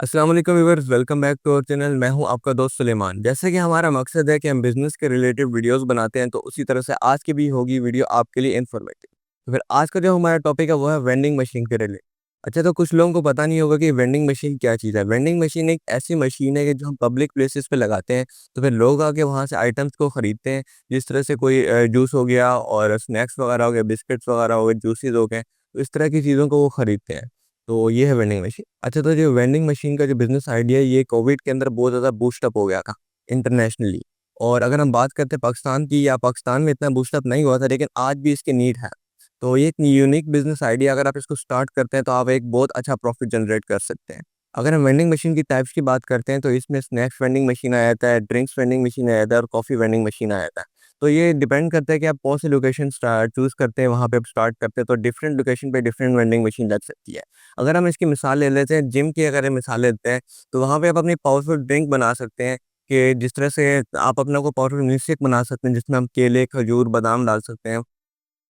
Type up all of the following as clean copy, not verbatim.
अस्सलाम वालेकुम viewers, welcome back to our channel. मैं हूं आपका दोस्त सुलेमान। जैसे कि हमारा मकसद है कि हम बिजनेस के रिलेटेड वीडियोस बनाते हैं, तो उसी तरह से आज की भी होगी वीडियो आपके लिए इन्फॉर्मेटिव। तो फिर आज का जो हमारा टॉपिक है वो है वेंडिंग मशीन के रिलेटेड। अच्छा, तो कुछ लोगों को पता नहीं होगा कि वेंडिंग मशीन क्या चीज़ है। वेंडिंग मशीन एक ऐसी मशीन है कि जो हम पब्लिक प्लेसेस पे लगाते हैं, तो फिर लोग आके वहाँ से आइटम्स को खरीदते हैं। जिस तरह से कोई जूस हो गया और स्नैक्स वगैरह हो गए, बिस्किट्स वगैरह हो गए, जूसेस हो गए, तो इस तरह की चीज़ों को वो खरीदते हैं। तो ये है वेंडिंग मशीन। अच्छा, तो जो वेंडिंग मशीन का जो बिज़नेस आइडिया है, ये कोविड के अंदर बहुत ज़्यादा बूस्ट अप हो गया था इंटरनेशनली। और अगर हम बात करते हैं पाकिस्तान की, या पाकिस्तान में इतना बूस्ट अप नहीं हुआ था, लेकिन आज भी इसकी नीड है। तो ये एक यूनिक बिज़नेस आइडिया, अगर आप इसको स्टार्ट करते हैं, तो आप एक बहुत अच्छा प्रॉफिट जनरेट कर सकते हैं। अगर हम वेंडिंग मशीन की टाइप्स की बात करते हैं, तो इसमें स्नैक्स वेंडिंग मशीन आ जाता है, ड्रिंक्स वेंडिंग मशीन आ जाता है और कॉफ़ी वेंडिंग मशीन आ जाता है। तो ये डिपेंड करता है कि आप कौन सी लोकेशन चूज़ करते हैं, वहाँ पे आप स्टार्ट करते हैं, तो डिफरेंट लोकेशन पे डिफरेंट वेंडिंग मशीन लग सकती है। अगर हम इसकी मिसाल ले लेते हैं, जिम की अगर हम मिसाल लेते हैं, तो वहाँ पे आप अपनी पावरफुल ड्रिंक बना सकते हैं, कि जिस तरह से आप अपना को पावरफुल मिल्क शेक बना सकते हैं, जिसमें हम केले, खजूर, बादाम डाल सकते हैं।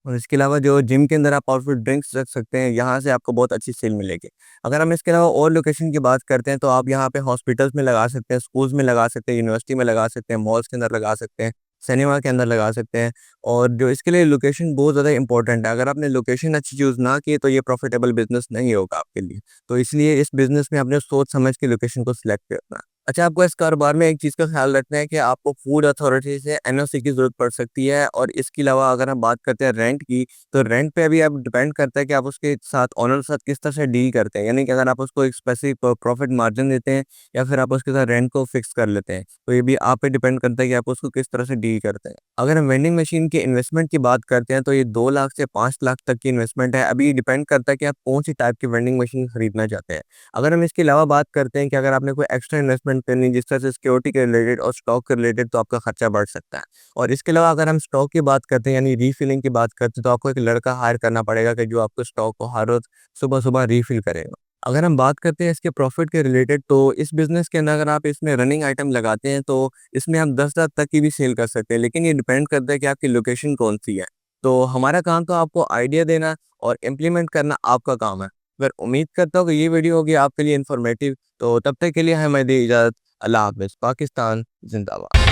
और इसके अलावा जो जिम के अंदर आप पावरफुल ड्रिंक्स रख सकते हैं, यहाँ से आपको बहुत अच्छी सेल मिलेगी। अगर हम इसके अलावा और लोकेशन की बात करते हैं, तो आप यहाँ पे हॉस्पिटल्स में लगा सकते हैं, स्कूल्स में लगा सकते हैं, यूनिवर्सिटी में लगा सकते हैं, मॉल्स के अंदर लगा सकते हैं, सिनेमा के अंदर लगा सकते हैं। और जो इसके लिए लोकेशन बहुत ज़्यादा इंपॉर्टेंट है। अगर आपने लोकेशन अच्छी चूज़ ना की, तो ये प्रॉफिटेबल बिज़नेस नहीं होगा आपके लिए। तो इसलिए इस बिज़नेस में आपने सोच समझ के लोकेशन को सिलेक्ट करना है। अच्छा, आपको इस कारोबार में एक चीज़ का ख़्याल रखना है कि आपको फूड अथॉरिटी से एनओसी की ज़रूरत पड़ सकती है। और इसके अलावा अगर हम बात करते हैं रेंट की, तो रेंट पे भी आप डिपेंड करता है कि आप उसके साथ ओनर के साथ किस तरह से डील करते हैं। यानी कि अगर आप उसको एक स्पेसिफिक प्रॉफिट मार्जिन देते हैं, या फिर आप उसके साथ रेंट को फिक्स कर लेते हैं, तो ये भी आप पे डिपेंड करता है कि आप उसको किस तरह से डील करते हैं। अगर हम वेंडिंग मशीन की इन्वेस्टमेंट की बात करते हैं, तो ये 2 लाख से 5 लाख तक की इन्वेस्टमेंट है। अभी डिपेंड करता है कि आप कौन-सी टाइप की वेंडिंग मशीन खरीदना चाहते हैं। अगर हम इसके अलावा बात करते हैं कि अगर आपने कोई एक्स्ट्रा इन्वेस्टमेंट करनी है, जिस तरह से सिक्योरिटी के रिलेटेड और स्टॉक के रिलेटेड, तो आपका खर्चा बढ़ सकता है। और इसके अलावा अगर हम स्टॉक की बात करते हैं, यानी रीफिलिंग की बात करते हैं, तो आपको एक लड़का हायर करना पड़ेगा कि जो आपको स्टॉक को हर रोज़ सुबह-सुबह रीफिल करेगा। अगर हम बात करते हैं इसके प्रॉफिट के रिलेटेड, तो इस बिज़नेस के अंदर अगर आप इसमें रनिंग आइटम लगाते हैं, तो इसमें आप 10 लाख तक की भी सेल कर सकते हैं। लेकिन ये डिपेंड करता है कि आपकी लोकेशन कौन-सी है। तो हमारा काम तो आपको आइडिया देना और इम्प्लीमेंट करना आपका काम है। मैं उम्मीद करता हूँ कि ये वीडियो होगी आपके लिए इन्फॉर्मेटिव। तो तब तक के लिए हमें दी इजाज़त। अल्लाह हाफ़िज़। पाकिस्तान ज़िंदाबाद।